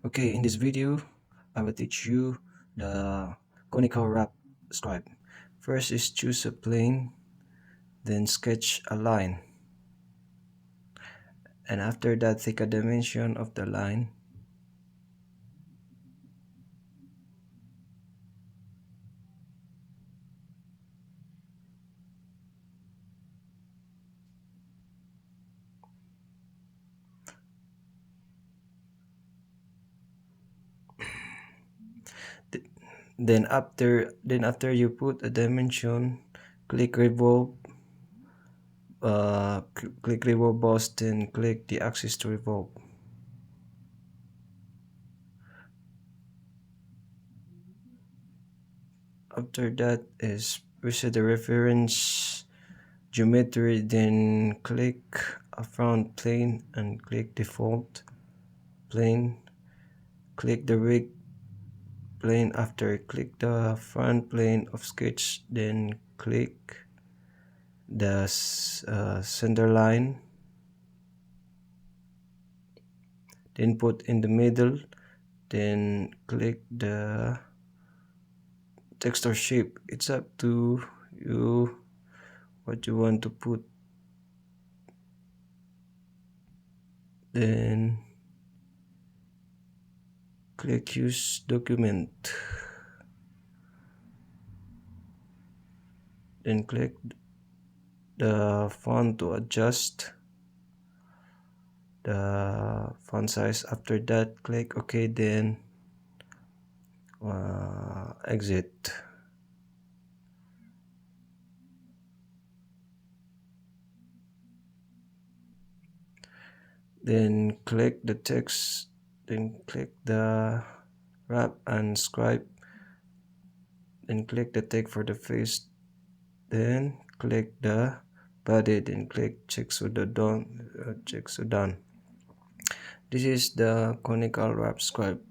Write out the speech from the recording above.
Okay, in this video, I will teach you the conical wrap scribe. First is choose a plane, then sketch a line, and after that take a dimension of the line. Then after you put a dimension, click revolve, click revolve boss, then click the axis to revolve. After that is reset the reference geometry, then click a front plane and click default plane, click the rig plane. After click the front plane of sketch, then click the center line, then put in the middle, then click the texture shape. It's up to you what you want to put. Then click use document, then click the font to adjust the font size. After that, click OK, then exit. Then click the text, then click the wrap and scribe, then click the text for the face, then click the body, then click check so done. This is the conical wrap scribe.